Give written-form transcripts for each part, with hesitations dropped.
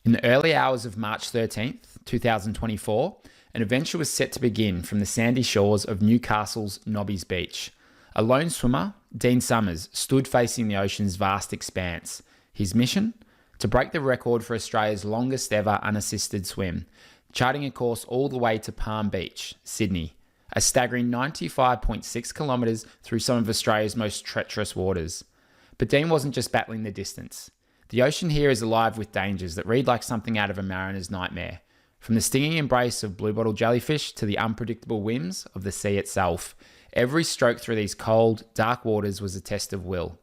In the early hours of March 13th, 2024, an adventure was set to begin from the sandy shores of Newcastle's Nobbys beach. A lone swimmer, Dean Summers, stood facing the ocean's vast expanse. His mission? To break the record for Australia's longest ever unassisted swim, charting a course all the way to Palm Beach, Sydney, a staggering 95.6 kilometres through some of Australia's most treacherous waters. But Dean wasn't just battling the distance. The ocean here is alive with dangers that read like something out of a mariner's nightmare. From the stinging embrace of blue bottle jellyfish to the unpredictable whims of the sea itself, every stroke through these cold, dark waters was a test of will.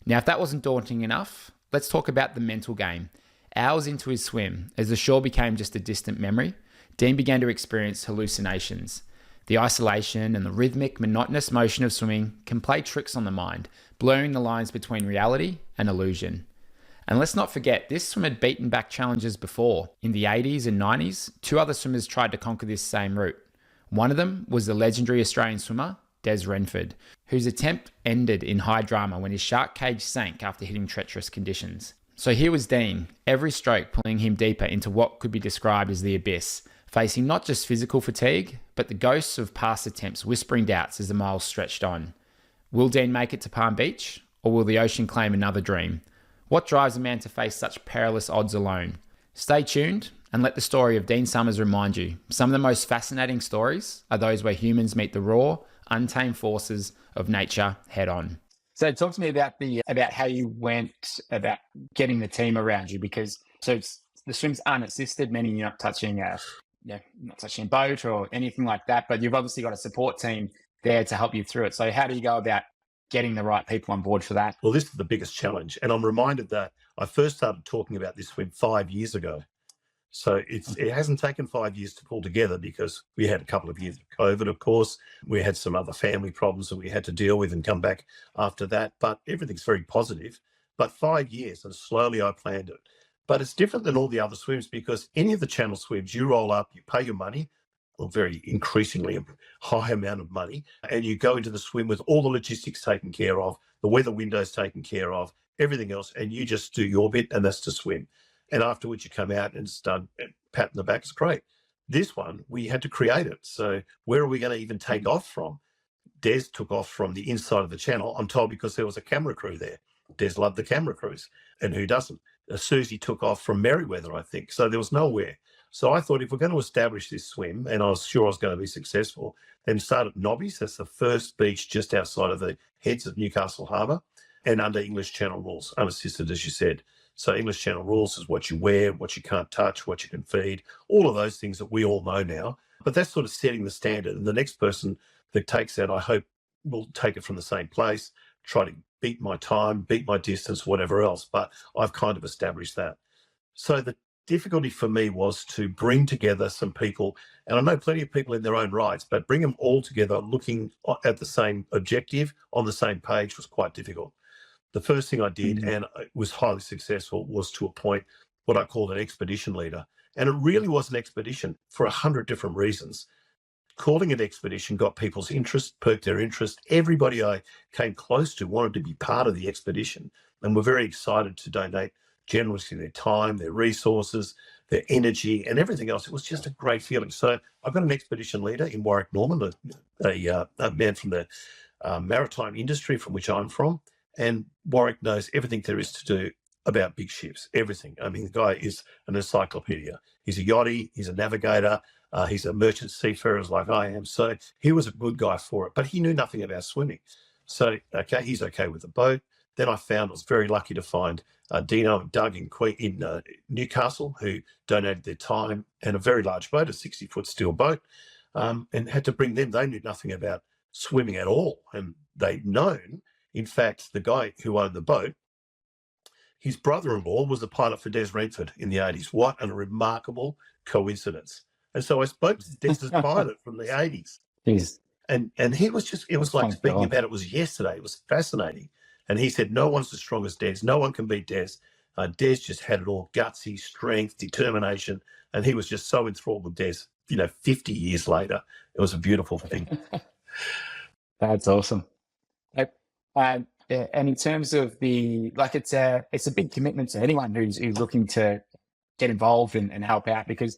Now, if that wasn't daunting enough, let's talk about the mental game. Hours into his swim, as the shore became just a distant memory, Dean began to experience hallucinations. The isolation and the rhythmic, monotonous motion of swimming can play tricks on the mind, blurring the lines between reality and illusion. And let's not forget, this swim had beaten back challenges before. In the 80s and 90s, two other swimmers tried to conquer this same route. One of them was the legendary Australian swimmer, Des Renford, whose attempt ended in high drama when his shark cage sank after hitting treacherous conditions. So here was Dean, every stroke pulling him deeper into what could be described as the abyss, facing not just physical fatigue, but the ghosts of past attempts whispering doubts as the miles stretched on. Will Dean make it to Palm Beach, or will the ocean claim another dream? What drives a man to face such perilous odds alone? Stay tuned and let the story of Dean Summers remind you, some of the most fascinating stories are those where humans meet the raw, untamed forces of nature head on. So talk to me about how you went about getting the team around you, because the swim's unassisted, meaning you're not touching a boat or anything like that, but you've obviously got a support team there to help you through it. So how do you go about getting the right people on board for that? Well, this is the biggest challenge. And I'm reminded that I first started talking about this swim 5 years ago. So it hasn't taken 5 years to pull together, because we had a couple of years of COVID, of course. We had some other family problems that we had to deal with and come back after that. But everything's very positive. But 5 years, and slowly I planned it. But it's different than all the other swims, because any of the channel swims, you roll up, you pay your money, or very increasingly a high amount of money, and you go into the swim with all the logistics taken care of, the weather windows taken care of, everything else, and you just do your bit, and that's to swim. And afterwards you come out and it's done, and pat in the back is great. This one, we had to create it. So where are we going to even take off from? Des took off from the inside of the channel, I'm told, because there was a camera crew there. Des loved the camera crews, and who doesn't? Susie took off from Merriweather, I think. So there was nowhere. So I thought, if we're going to establish this swim, and I was sure I was going to be successful, then start at Nobbys. That's the first beach just outside of the heads of Newcastle Harbour, and under English Channel rules, unassisted, as you said. So English Channel rules is what you wear, what you can't touch, what you can feed, all of those things that we all know now. But that's sort of setting the standard. And the next person that takes that, I hope, will take it from the same place, try to beat my time, beat my distance, whatever else. But I've kind of established that. So the difficulty for me was to bring together some people, and I know plenty of people in their own rights, but bring them all together looking at the same objective, on the same page, was quite difficult. The first thing I did, and it was highly successful, was to appoint what I called an expedition leader. And it really was an expedition for 100 different reasons. Calling it expedition got people's interest, perked their interest. Everybody I came close to wanted to be part of the expedition, and were very excited to donate generously their time, their resources, their energy, and everything else. It was just a great feeling. So I've got an expedition leader in Warwick Norman, a man from the maritime industry from which I'm from. And Warwick knows everything there is to do about big ships, everything. I mean, the guy is an encyclopedia. He's a yachty, he's a navigator, he's a merchant seafarer like I am. So he was a good guy for it, but he knew nothing about swimming. So, okay, he's okay with the boat. Then I was very lucky to find Dino and Doug in Newcastle, who donated their time and a very large boat, a 60-foot steel boat, and had to bring them. They knew nothing about swimming at all, and they'd known. In fact, the guy who owned the boat, his brother-in-law was the pilot for Des Renford in the 80s. What a remarkable coincidence. And so I spoke to Des's pilot from the 80s. Jeez. And he was just, it was like speaking about it was yesterday. It was fascinating. And he said, no one's as strong as Des. No one can beat Des. Des just had it all, gutsy, strength, determination. And he was just so enthralled with Des, 50 years later. It was a beautiful thing. That's awesome. And in terms of it's a big commitment to anyone who's looking to get involved and help out? Because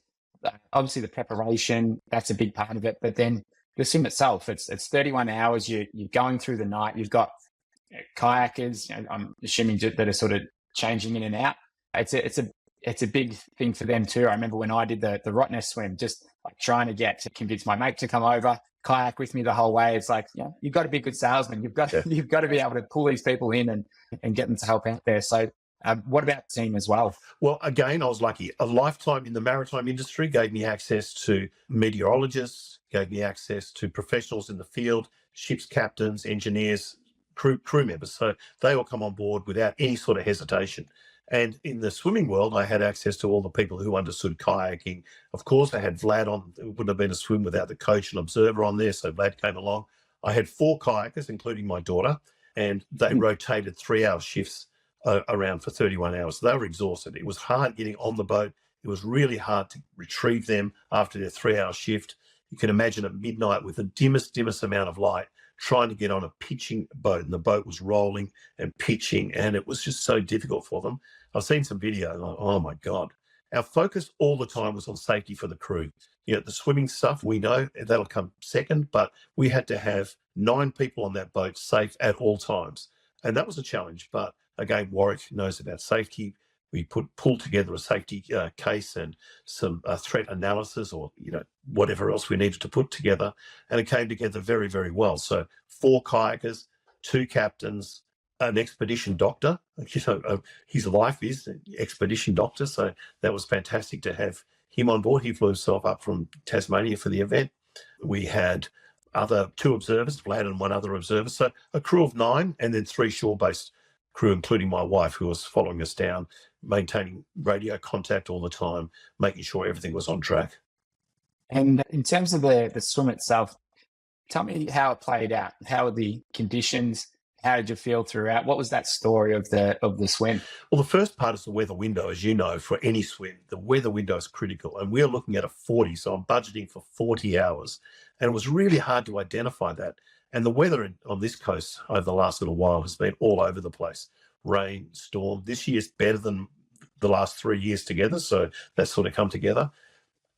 obviously the preparation, that's a big part of it. But then the swim itself, it's 31 hours. You're going through the night. You've got kayakers, I'm assuming that are sort of changing in and out. It's a big thing for them too. I remember when I did the Rottnest swim, just like trying to convince my mate to come over, kayak with me the whole way. It's like, you've got to be a good salesman. You've got to be able to pull these people in and get them to help out there. So what about the team as well? Well, again, I was lucky. A lifetime in the maritime industry gave me access to meteorologists, gave me access to professionals in the field, ship's captains, engineers, crew members. So they all come on board without any sort of hesitation. And in the swimming world, I had access to all the people who understood kayaking. Of course, I had Vlad on. It wouldn't have been a swim without the coach and observer on there. So Vlad came along. I had 4 kayakers, including my daughter, and they rotated 3-hour shifts around for 31 hours. They were exhausted. It was hard getting on the boat. It was really hard to retrieve them after their 3-hour shift. You can imagine at midnight with the dimmest amount of light, trying to get on a pitching boat, and the boat was rolling and pitching, and it was just so difficult for them. I've seen some video, like, oh my God. Our focus all the time was on safety for the crew. The swimming stuff, we know that'll come second, but we had to have 9 people on that boat safe at all times. And that was a challenge. But again, Warwick knows about safety. We pulled together a safety case and some threat analysis, or whatever else we needed to put together, and it came together very, very well. So 4 kayakers, 2 captains, an expedition doctor. His life is an expedition doctor, so that was fantastic to have him on board. He flew himself up from Tasmania for the event. We had 2 observers, Vlad and 1 other observer, so a crew of 9, and then 3 shore-based crew, including my wife, who was following us down, maintaining radio contact all the time, making sure everything was on track. And in terms of the swim itself, tell me how it played out. How were the conditions? How did you feel throughout? What was that story of the swim? Well, the first part is the weather window. As you know, for any swim, the weather window is critical. And we're looking at a 40, so I'm budgeting for 40 hours. And it was really hard to identify that. And the weather on this coast over the last little while has been all over the place. Rain, storm. This year's better than the last 3 years together, so that's sort of come together.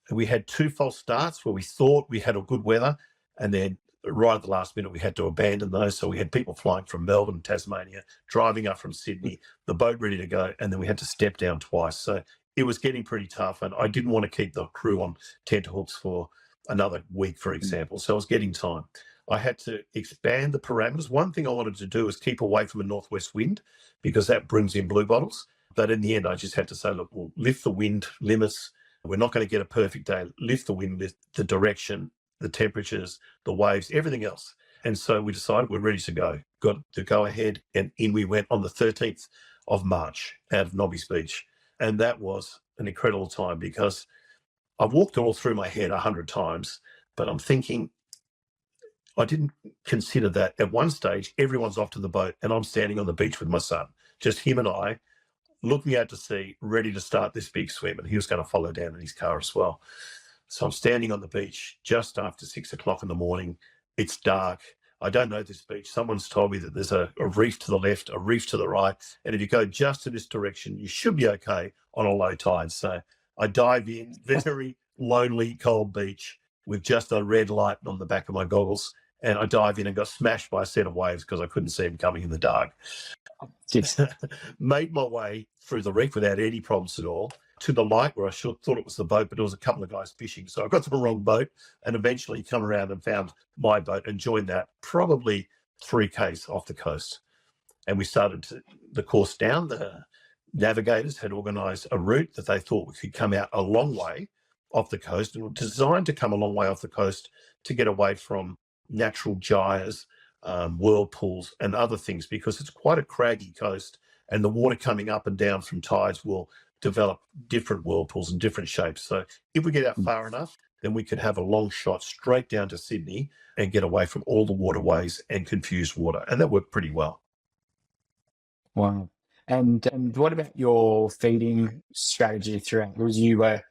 And we had 2 false starts where we thought we had a good weather, and then right at the last minute we had to abandon those. So we had people flying from Melbourne, Tasmania, driving up from Sydney, the boat ready to go, and then we had to step down twice. So it was getting pretty tough, and I didn't want to keep the crew on tenterhooks for another week, for example. So I was getting time. I had to expand the parameters. One thing I wanted to do is keep away from a northwest wind, because that brings in blue bottles. But in the end, I just had to say, look, we'll lift the wind limits. We're not going to get a perfect day. Lift the wind, the direction, the temperatures, the waves, everything else. And so we decided we're ready to go. Got to go ahead, and in we went on the 13th of March out of Nobbys Beach. And that was an incredible time, because I've walked it all through my head 100 times, but I'm thinking, I didn't consider that at one stage, everyone's off to the boat and I'm standing on the beach with my son, just him and I, looking out to sea, ready to start this big swim. And he was going to follow down in his car as well. So I'm standing on the beach just after 6 o'clock in the morning. It's dark. I don't know this beach. Someone's told me that there's a reef to the left, a reef to the right. And if you go just in this direction, you should be okay on a low tide. So I dive in, very lonely, cold beach with just a red light on the back of my goggles. And I dive in and got smashed by a set of waves because I couldn't see them coming in the dark. Made my way through the reef without any problems at all to the light where I thought it was the boat, but there was a couple of guys fishing. So I got to the wrong boat and eventually come around and found my boat and joined that, probably 3 k's off the coast. And we started the course down. The navigators had organised a route that they thought we could come out a long way off the coast, and designed to come a long way off the coast to get away from natural gyres, whirlpools and other things, because it's quite a craggy coast, and the water coming up and down from tides will develop different whirlpools and different shapes. So if we get out far enough, then we could have a long shot straight down to Sydney and get away from all the waterways and confused water. And that worked pretty well. Wow. And what about your feeding strategy throughout? Was you were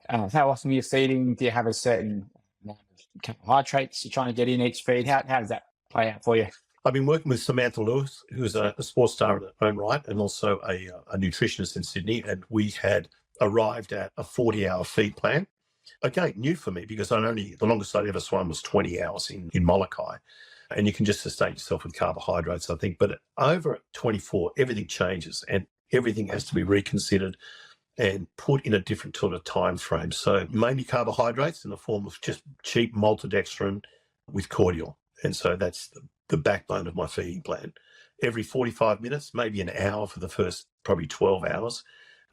how often were you feeding? Do you have a certain amount of carbohydrates you're trying to get in each feed? How does that play out for you? I've been working with Samantha Lewis, who's a sports star in her own right, and also a nutritionist in Sydney. And we had arrived at a 40-hour feed plan. Again, new for me because the longest I'd ever swum was 20 hours in Molokai. And you can just sustain yourself with carbohydrates, I think. But over at 24, everything changes and everything has to be reconsidered and put in a different sort of time frame. So mainly carbohydrates in the form of just cheap maltodextrin with cordial. And so that's the backbone of my feeding plan. Every 45 minutes, maybe an hour for the first probably 12 hours,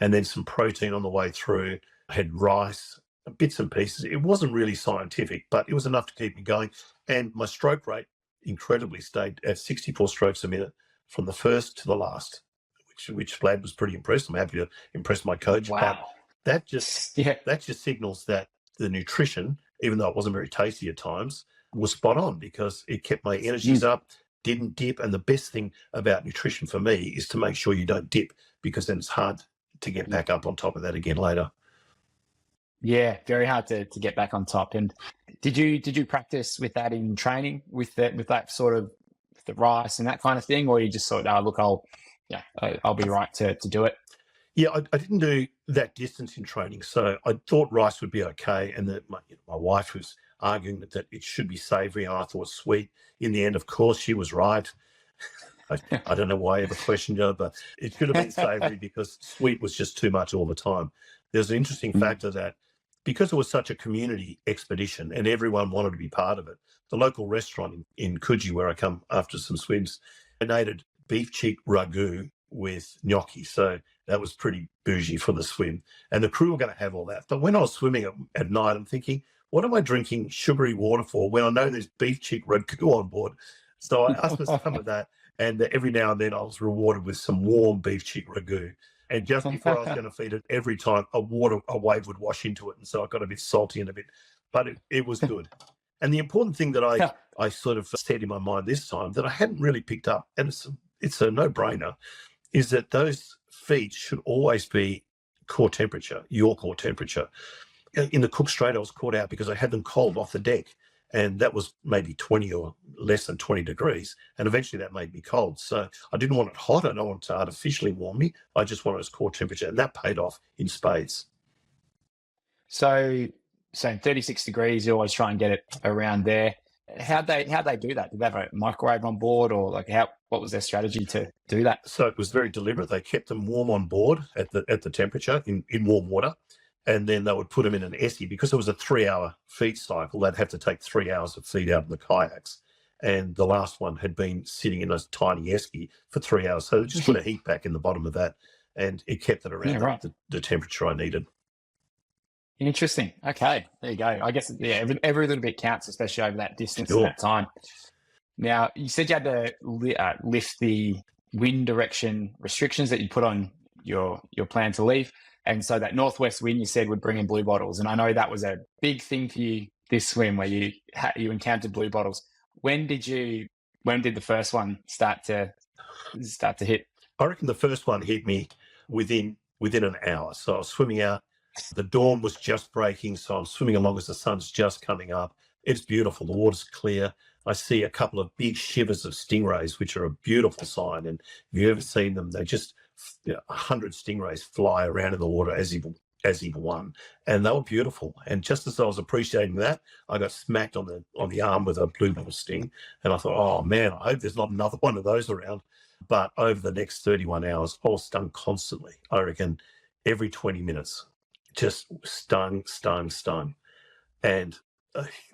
and then some protein on the way through. I had rice, bits and pieces. It wasn't really scientific, but it was enough to keep me going. And my stroke rate incredibly stayed at 64 strokes a minute from the first to the last, which Vlad was pretty impressed. I'm happy to impress my coach. Wow. But that just signals that the nutrition, even though it wasn't very tasty at times, was spot on because it kept my energies up, didn't dip. And the best thing about nutrition for me is to make sure you don't dip because then it's hard to get back up on top of that again later. Yeah, very hard to get back on top. And did you practice with that in training with that sort of the rice and that kind of thing, or you just thought, look, I'll be right to do it? Yeah, I didn't do that distance in training, so I thought rice would be okay, and that my wife was arguing that it should be savoury, and I thought sweet. In the end, of course, she was right. I don't know why I ever questioned her, but it should have been savoury because sweet was just too much all the time. There's an interesting factor that because it was such a community expedition and everyone wanted to be part of it, the local restaurant in Coogee, where I come after some swims, donated beef cheek ragu with gnocchi. So that was pretty bougie for the swim. And the crew were going to have all that. But when I was swimming at night, I'm thinking, what am I drinking sugary water for when I know there's beef cheek ragu on board? So I asked for some of that. And every now and then I was rewarded with some warm beef cheek ragu. And just before I was going to feed it, every time a wave would wash into it. And so I got a bit salty and but it was good. And the important thing that I sort of said in my mind this time that I hadn't really picked up, and it's a no-brainer, is that those feeds should always be core temperature, your core temperature. In the Cook Strait, I was caught out because I had them cold off the deck. And that was maybe 20 or less than 20 degrees. And eventually that made me cold. So I didn't want it hot. I don't want it to artificially warm me. I just wanted its core temperature. And that paid off in spades. So 36 degrees, you always try and get it around there. How'd they do that? Did they have a microwave on board, or what was their strategy to do that? So it was very deliberate. They kept them warm on board at the temperature in warm water. And then they would put them in an essie because it was a 3-hour feed cycle. They'd have to take 3 hours of feed out of the kayaks. And the last one had been sitting in a tiny esky for 3 hours. So they just put a heat back in the bottom of that and it kept it around the temperature I needed. Interesting. Okay, there you go. I guess, every little bit counts, especially over that distance and that time. Now, you said you had to lift the wind direction restrictions that you put on your plan to leave. And so that northwest wind, you said, would bring in blue bottles. And I know that was a big thing for you this swim, where you encountered blue bottles. When did the first one start to hit? I reckon the first one hit me within an hour. So I was swimming out. The dawn was just breaking. So I'm swimming along as the sun's just coming up. It's beautiful. The water's clear. I see a couple of big shivers of stingrays, which are a beautiful sign. And if you've ever seen them, they just 100 stingrays fly around in the water as either one, and they were beautiful. And just as I was appreciating that, I got smacked on the arm with a blue bottle sting, and I thought, oh man, I hope there's not another one of those around. But over the next 31 hours, I was stung constantly. I reckon every 20 minutes, just stung. And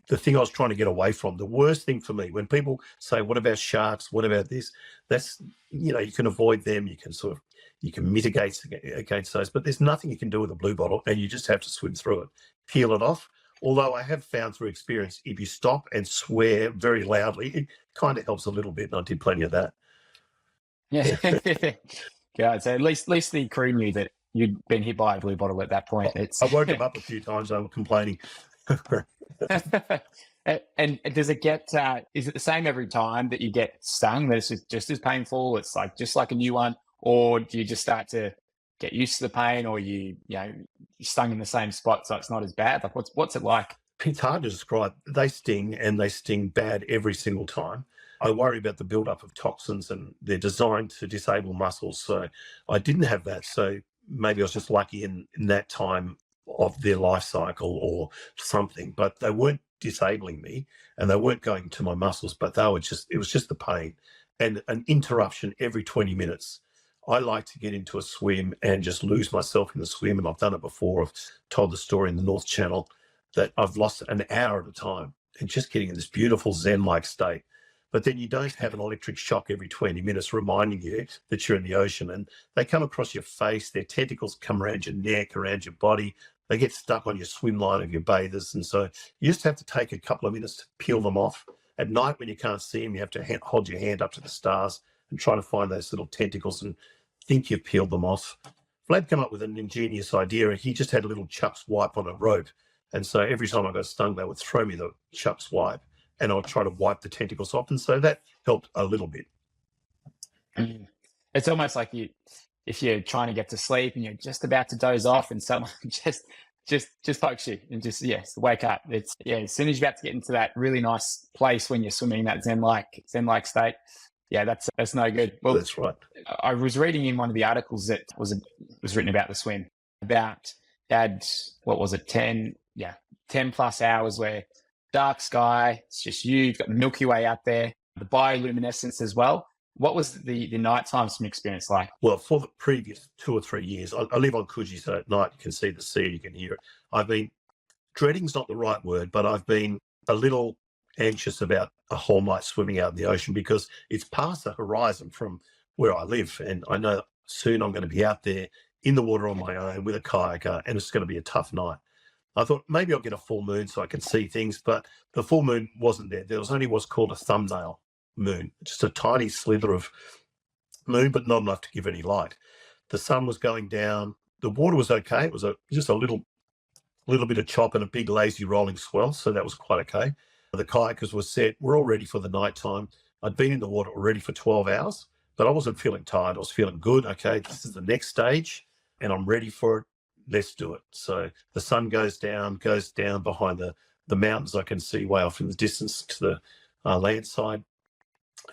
the thing I was trying to get away from, the worst thing for me, when people say, what about sharks? What about this? That's, you can avoid them. You can mitigate against those, but there's nothing you can do with a blue bottle, and you just have to swim through it, peel it off. Although I have found through experience, if you stop and swear very loudly, it kind of helps a little bit, and I did plenty of that. Yeah. Yeah, so at least the crew knew that you'd been hit by a blue bottle at that point. I woke them up a few times. They were complaining. And does it get, is it the same every time that you get stung, that it's just as painful? It's just like a new one? Or do you just start to get used to the pain, or you're stung in the same spot so it's not as bad? Like what's it like? It's hard to describe. They sting, and they sting bad every single time. I worry about the buildup of toxins, and they're designed to disable muscles. So I didn't have that. So maybe I was just lucky in that time of their life cycle or something, but they weren't disabling me and they weren't going to my muscles, but it was just the pain and an interruption every 20 minutes. I like to get into a swim and just lose myself in the swim. And I've done it before. I've told the story in the North Channel that I've lost an hour at a time and just getting in this beautiful Zen-like state. But then you don't have an electric shock every 20 minutes reminding you that you're in the ocean. And they come across your face, their tentacles come around your neck, around your body. They get stuck on your swim line of your bathers. And so you just have to take a couple of minutes to peel them off. At night when you can't see them, you have to hold your hand up to the stars and try to find those little tentacles and think you've peeled them off. Vlad came up with an ingenious idea. He just had a little Chuck's wipe on a rope. And so every time I got stung, they would throw me the Chuck's wipe and I would try to wipe the tentacles off. And so that helped a little bit. It's almost like if you're trying to get to sleep and you're just about to doze off and someone just pokes you and wake up. As soon as you're about to get into that really nice place when you're swimming, that zen-like state. Yeah, that's no good. Well, that's right. I was reading in one of the articles that was written about the swim about had, what was it, 10 plus hours where dark sky, it's just you've got the Milky Way out there, the bioluminescence as well. What was the nighttime swim experience like? Well, for the previous 2 or 3 years, I live on Coogee, so at night you can see the sea, you can hear it. Dreading's not the right word, but I've been a little anxious about a whole night swimming out in the ocean because it's past the horizon from where I live. And I know soon I'm going to be out there in the water on my own with a kayaker, and it's going to be a tough night. I thought maybe I'll get a full moon so I can see things, but the full moon wasn't there. There was only what's called a thumbnail moon, just a tiny slither of moon, but not enough to give any light. The sun was going down. The water was okay. It was just a little bit of chop and a big lazy rolling swell, so that was quite okay. The kayakers were set. We're all ready for the nighttime. I'd been in the water already for 12 hours, but I wasn't feeling tired. I was feeling good. Okay, this is the next stage, and I'm ready for it. Let's do it. So the sun goes down behind the mountains. I can see way off in the distance to the land side.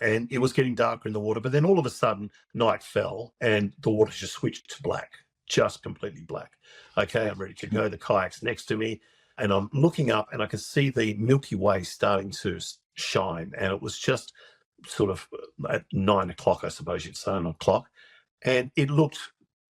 And it was getting darker in the water. But then all of a sudden, night fell and the water just switched to black, just completely black. Okay, I'm ready to go. The kayak's next to me. And I'm looking up and I can see the Milky Way starting to shine. And it was just sort of at 9 o'clock, I suppose you'd say, 9 o'clock. And it looked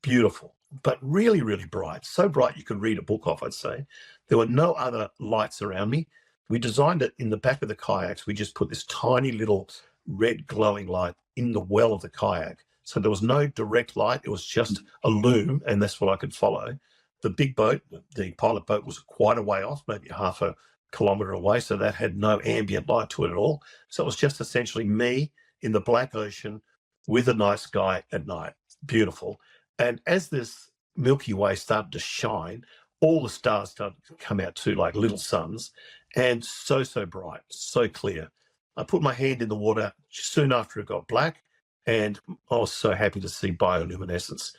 beautiful, but really, really bright. So bright you could read a book off, I'd say. There were no other lights around me. We designed it in the back of the kayaks. We just put this tiny little red glowing light in the well of the kayak. So there was no direct light. It was just a loom, and that's what I could follow. The big boat, the pilot boat, was quite a way off, maybe half a kilometre away, so that had no ambient light to it at all. So it was just essentially me in the black ocean with a night sky at night. Beautiful. And as this Milky Way started to shine, all the stars started to come out too, like little suns, and so bright, so clear. I put my hand in the water soon after it got black, and I was so happy to see bioluminescence.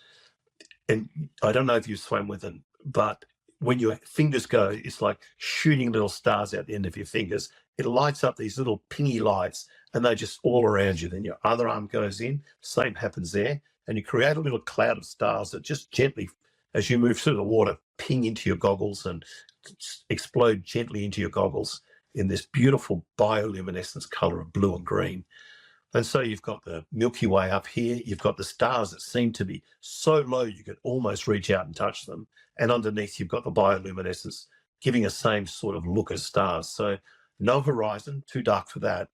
And I don't know if you swam with it, but when your fingers go, it's like shooting little stars out the end of your fingers. It lights up these little pingy lights, and they're just all around you. Then your other arm goes in, same happens there, and you create a little cloud of stars that just gently, as you move through the water, ping into your goggles and explode gently into your goggles in this beautiful bioluminescence color of blue and green. And so you've got the Milky Way up here. You've got the stars that seem to be so low you could almost reach out and touch them. And underneath you've got the bioluminescence giving a same sort of look as stars. So no horizon, too dark for that,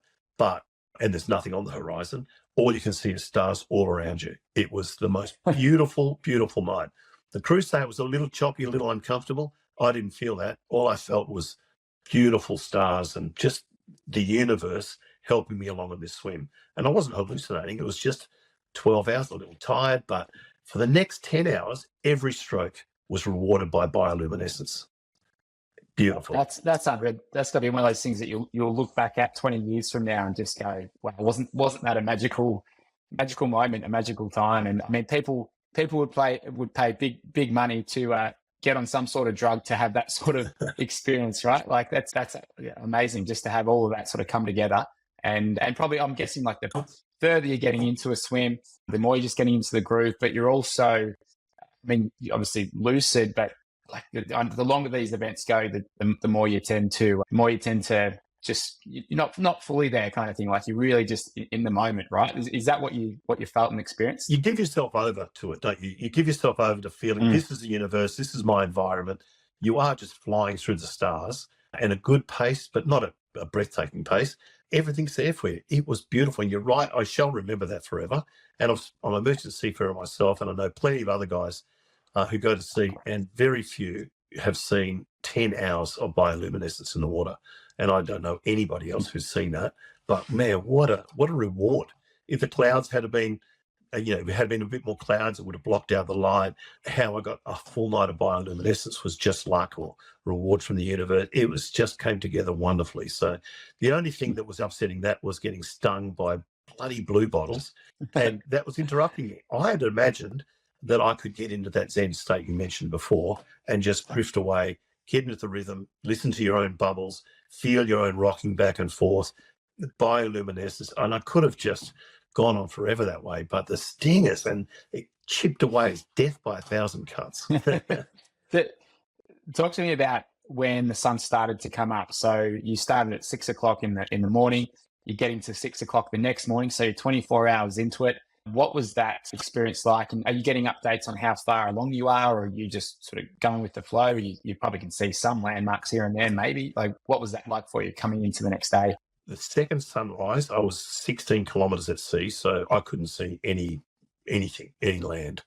and there's nothing on the horizon. All you can see is stars all around you. It was the most beautiful, beautiful night. The crew say it was a little choppy, a little uncomfortable. I didn't feel that. All I felt was beautiful stars and just the universe helping me along on this swim. And I wasn't hallucinating. It was just 12 hours, a little tired. But for the next 10 hours, every stroke was rewarded by bioluminescence. Beautiful. That's unreal. That's got to be one of those things that you'll look back at 20 years from now and just go, wow, wasn't that a magical moment, a magical time? And I mean, people would pay big money to get on some sort of drug to have that sort of experience, right? Like that's amazing just to have all of that sort of come together. And probably I'm guessing like the further you're getting into a swim, the more you're just getting into the groove, but you're also I mean, obviously lucid, but like the longer these events go, the more you tend to just, you're not fully there kind of thing. Like you're really just in the moment, right? Is that what you felt and experienced? You give yourself over to it, don't you? You give yourself over to feeling this is the universe, this is my environment. You are just flying through the stars and a good pace, but not a breathtaking pace. Everything's there for you. It was beautiful. And you're right, I shall remember that forever. And I'm a merchant seafarer myself, and I know plenty of other guys who go to sea, and very few have seen 10 hours of bioluminescence in the water. And I don't know anybody else who's seen that. But man, what a reward. If the clouds had been, if it had been a bit more clouds, it would have blocked out the light. How I got a full night of bioluminescence was just luck or reward from the universe. It was just came together wonderfully. So the only thing that was upsetting that was getting stung by bloody blue bottles, and that was interrupting me. I had imagined that I could get into that Zen state you mentioned before and just drift away, get into the rhythm, listen to your own bubbles, feel your own rocking back and forth, bioluminescence, and I could have just gone on forever that way, but the stingers, and it chipped away, death by 1,000 cuts. Talk to me about when the sun started to come up. So you started at 6 o'clock in the morning, you're getting to 6 o'clock the next morning, so you're 24 hours into it. What was that experience like? And are you getting updates on how far along you are, or are you just sort of going with the flow? You probably can see some landmarks here and there, maybe. Like, what was that like for you coming into the next day? The second sunrise, I was 16 kilometres at sea, so I couldn't see anything, any land.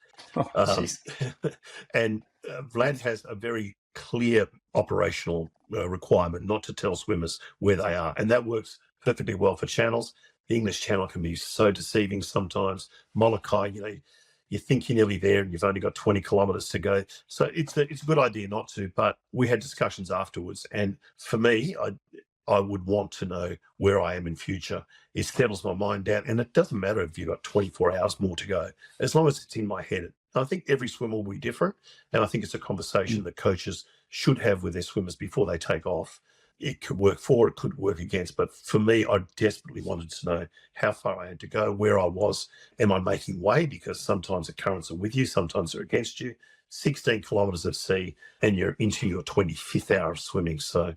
And Vlad has a very clear operational requirement not to tell swimmers where they are, and that works perfectly well for channels. The English Channel can be so deceiving sometimes. Molokai, you think you're nearly there and you've only got 20 kilometres to go. So it's a good idea not to, but we had discussions afterwards. And for me, I would want to know where I am in future. It settles my mind down. And it doesn't matter if you've got 24 hours more to go, as long as it's in my head. I think every swimmer will be different. And I think it's a conversation that coaches should have with their swimmers before they take off. It could work for, it could work against. But for me, I desperately wanted to know how far I had to go, where I was. Am I making way? Because sometimes the currents are with you, sometimes they're against you. 16 kilometres at sea, and you're into your 25th hour of swimming. So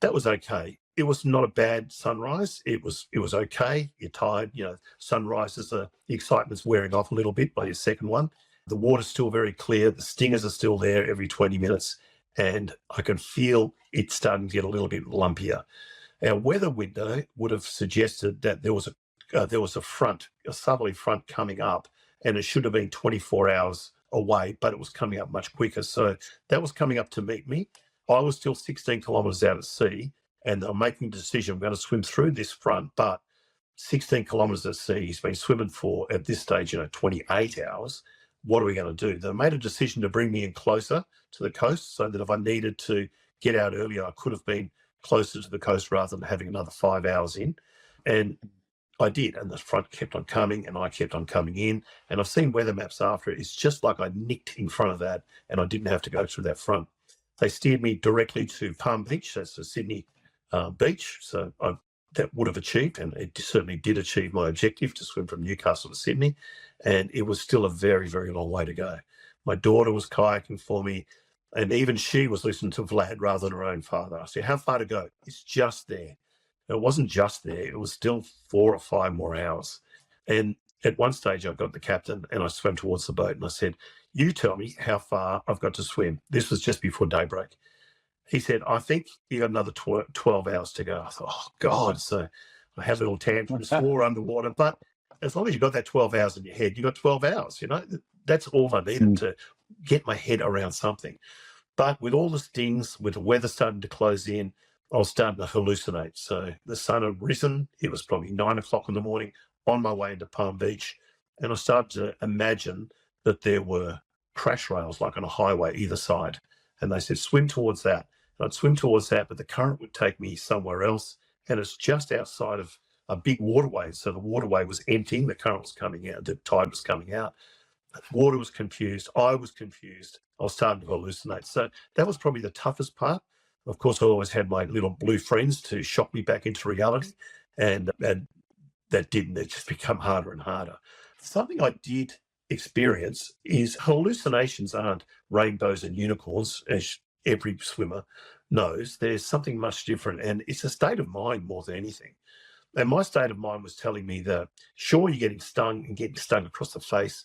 that was okay. It was not a bad sunrise. It was okay. You're tired. Sunrises, the excitement's wearing off a little bit by your second one. The water's still very clear. The stingers are still there every 20 minutes. And I can feel it starting to get a little bit lumpier. Our weather window would have suggested that there was a southerly front coming up, and it should have been 24 hours away, but it was coming up much quicker. So that was coming up to meet me. I was still 16 kilometres out at sea, and I'm making a decision. I'm going to swim through this front, but 16 kilometres at sea, he's been swimming for, at this stage, 28 hours. What are we going to do? They made a decision to bring me in closer to the coast so that if I needed to get out earlier, I could have been closer to the coast rather than having another 5 hours in. And I did. And the front kept on coming and I kept on coming in. And I've seen weather maps after it. It's just like I nicked in front of that and I didn't have to go through that front. They steered me directly to Palm Beach. That's the Sydney beach. So that would have achieved, and it certainly did achieve my objective to swim from Newcastle to Sydney. And it was still a very, very long way to go. My daughter was kayaking for me, and even she was listening to Vlad rather than her own father. I said, how far to go? It's just there. It wasn't just there. It was still 4 or 5 more hours. And at one stage, I got the captain and I swam towards the boat and I said, you tell me how far I've got to swim. This was just before daybreak. He said, I think you got another 12 hours to go. I thought, oh, God. So I had little tantrums, swore underwater. But as long as you got that 12 hours in your head, you got 12 hours. That's all I needed to get my head around something. But with all the stings, with the weather starting to close in, I was starting to hallucinate. So the sun had risen. It was probably 9 o'clock in the morning on my way into Palm Beach. And I started to imagine that there were crash rails like on a highway either side. And they said, swim towards that. And I'd swim towards that, but the current would take me somewhere else. And it's just outside of a big waterway. So the waterway was emptying, the current was coming out, the tide was coming out. The water was confused. I was confused. I was starting to hallucinate. So that was probably the toughest part. Of course, I always had my little blue friends to shock me back into reality. And that didn't. It just become harder and harder. Something I did experience is hallucinations aren't rainbows and unicorns, as every swimmer knows. There's something much different, and it's a state of mind more than anything. And my state of mind was telling me that, sure, you're getting stung and getting stung across the face,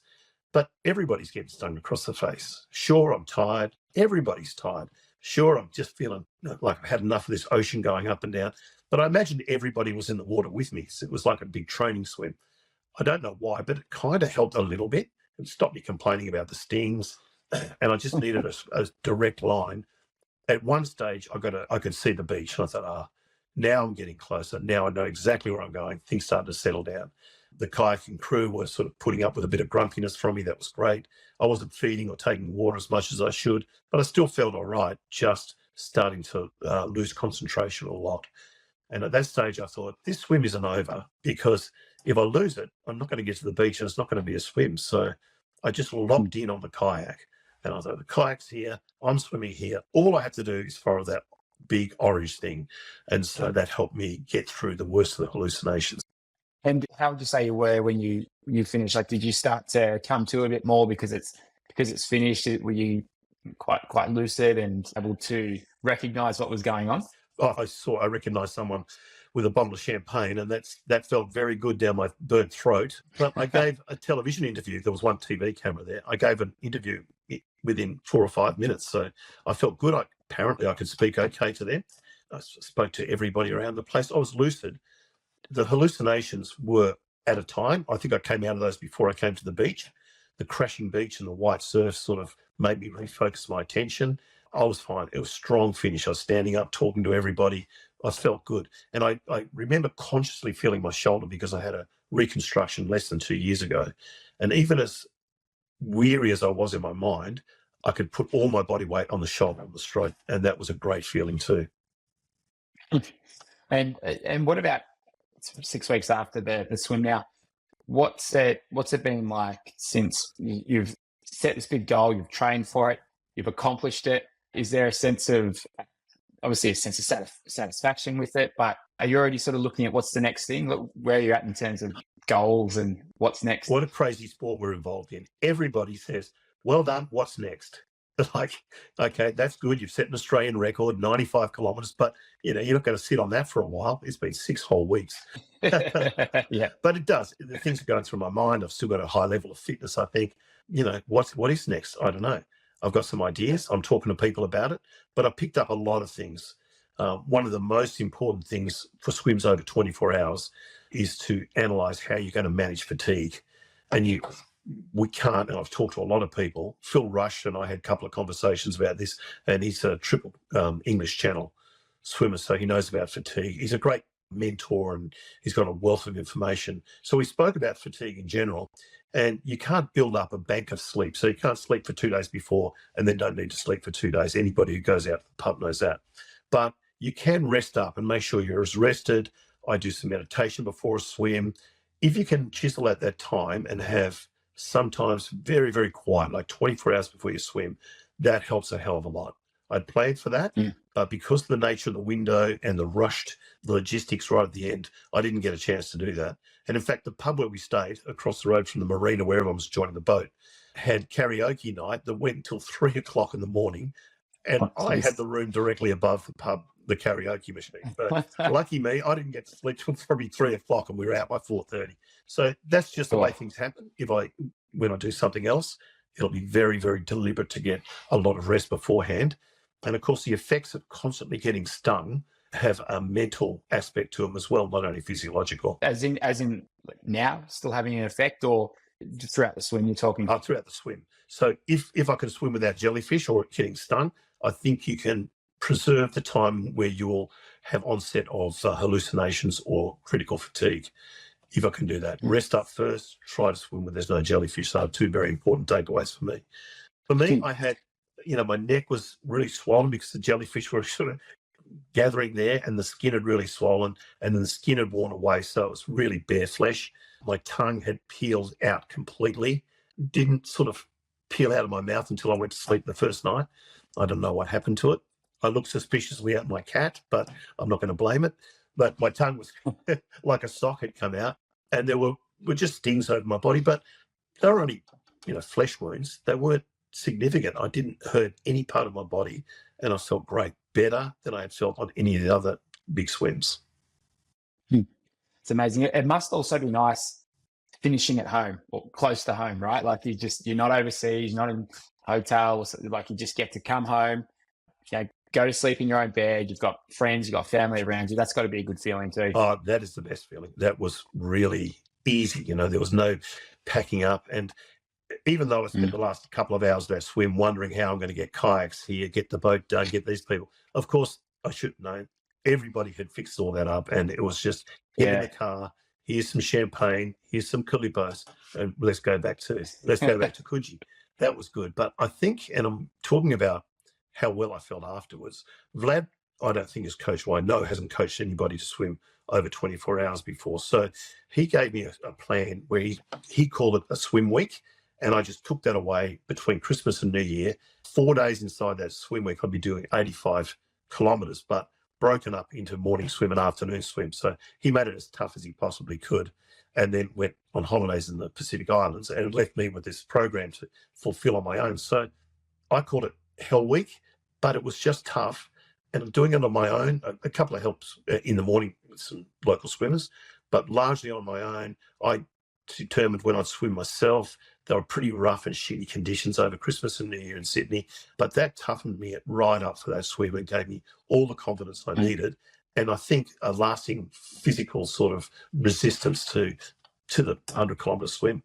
but everybody's getting stung across the face. Sure, I'm tired. Everybody's tired. Sure, I'm just feeling like I've had enough of this ocean going up and down. But I imagined everybody was in the water with me. So it was like a big training swim. I don't know why, but it kind of helped a little bit. It stopped me complaining about the stings. And I just needed a direct line. At one stage, I could see the beach. And I thought, now I'm getting closer. Now I know exactly where I'm going. Things started to settle down. The kayaking crew were sort of putting up with a bit of grumpiness from me. That was great. I wasn't feeding or taking water as much as I should, but I still felt all right, just starting to lose concentration a lot. And at that stage, I thought, this swim isn't over, because if I lose it, I'm not going to get to the beach and it's not going to be a swim. So I just locked in on the kayak. And I thought, the kayak's here, I'm swimming here. All I have to do is follow that big orange thing. And so that helped me get through the worst of the hallucinations. And how would you say you were when you finished? Like, did you start to come to a bit more because it's finished? Were you quite lucid and able to recognize what was going on? I recognized someone with a bottle of champagne, and that felt very good down my burnt throat. But I gave a television interview. There was one TV camera there. I gave an interview within 4 or 5 minutes. So I felt good. Apparently I could speak okay to them. I spoke to everybody around the place. I was lucid. The hallucinations were at a time. I think I came out of those before I came to the beach. The crashing beach and the white surf sort of made me refocus my attention. I was fine. It was a strong finish. I was standing up, talking to everybody. I felt good. And I remember consciously feeling my shoulder, because I had a reconstruction less than 2 years ago. And even as weary as I was in my mind, I could put all my body weight on the shoulder of the stroke. And that was a great feeling too. And what about 6 weeks after the swim now? What's it been like since you've set this big goal, you've trained for it, you've accomplished it? Is there a sense of satisfaction with it? But are you already sort of looking at what's the next thing? Where are you at in terms of goals and what's next? What a crazy sport we're involved in. Everybody says, well done, what's next? Like, okay, that's good. You've set an Australian record, 95 kilometres, but you're not going to sit on that for a while. It's been 6 whole weeks. Yeah. But it does. The things are going through my mind. I've still got a high level of fitness, I think. What is next? I don't know. I've got some ideas. I'm talking to people about it, but I picked up a lot of things. One of the most important things for swims over 24 hours is to analyse how you're going to manage fatigue. And we can't, and I've talked to a lot of people. Phil Rush and I had a couple of conversations about this, and he's a triple English Channel swimmer, so he knows about fatigue. He's a great mentor, and he's got a wealth of information. So we spoke about fatigue in general, and you can't build up a bank of sleep. So you can't sleep for 2 days before and then don't need to sleep for 2 days. Anybody who goes out to the pub knows that. But you can rest up and make sure you're as rested. I do some meditation before a swim. If you can chisel at that time and have sometimes very, very quiet, like 24 hours before you swim, that helps a hell of a lot. I'd planned for that, but because of the nature of the window and the rushed logistics right at the end, I didn't get a chance to do that. And in fact, the pub where we stayed across the road from the marina where everyone was joining the boat had karaoke night that went until 3 o'clock in the morning. And I had the room directly above the pub, the karaoke machine. But lucky me, I didn't get to sleep till probably 3 o'clock, and we were out by 4:30. So that's just the way things happen. When I do something else, it'll be very, very deliberate to get a lot of rest beforehand. And of course, the effects of constantly getting stung have a mental aspect to them as well, not only physiological. As in now, still having an effect, or just throughout the swim you're talking? Throughout the swim. So if I can swim without jellyfish or getting stung, I think you can preserve the time where you'll have onset of hallucinations or critical fatigue. If I can do that, rest up first, try to swim when there's no jellyfish. So 2 very important takeaways for me. For me, I had, my neck was really swollen because the jellyfish were sort of gathering there, and the skin had really swollen, and then the skin had worn away. So it was really bare flesh. My tongue had peeled out completely, didn't sort of peel out of my mouth until I went to sleep the first night. I don't know what happened to it. I looked suspiciously at my cat, but I'm not going to blame it. But my tongue was like a sock had come out, and there were just stings over my body, but they were only flesh wounds. They weren't significant. I didn't hurt any part of my body, and I felt great, better than I had felt on any of the other big swims. It's amazing. It must also be nice finishing at home or close to home, right? Like you're not overseas, you're not in a hotel, or something, like you just get to come home, go to sleep in your own bed. You've got friends, you've got family around you. That's got to be a good feeling too. Oh, that is the best feeling. That was really easy. There was no packing up. And even though I spent the last couple of hours of that swim wondering how I'm going to get kayaks here, get the boat done, get these people, of course, I should have known. Everybody had fixed all that up, and it was just get in the car. Here's some champagne. Here's some Calipos, and let's go back to Coogee. That was good. But I think, and I'm talking about how well I felt afterwards. Vlad, I don't think is coached. Well, I know hasn't coached anybody to swim over 24 hours before. So he gave me a plan where he called it a swim week, and I just took that away between Christmas and New Year. 4 days inside that swim week, I'd be doing 85 kilometres, but broken up into morning swim and afternoon swim. So he made it as tough as he possibly could, and then went on holidays in the Pacific Islands and left me with this program to fulfill on my own. So I called it Hell Week, but it was just tough. And I'm doing it on my own, a couple of helps in the morning with some local swimmers, but largely on my own. I determined when I'd swim myself. They were pretty rough and shitty conditions over Christmas and New Year in Sydney, but that toughened me right up for that swim and gave me all the confidence I needed. And I think a lasting physical sort of resistance to the 100-kilometre swim.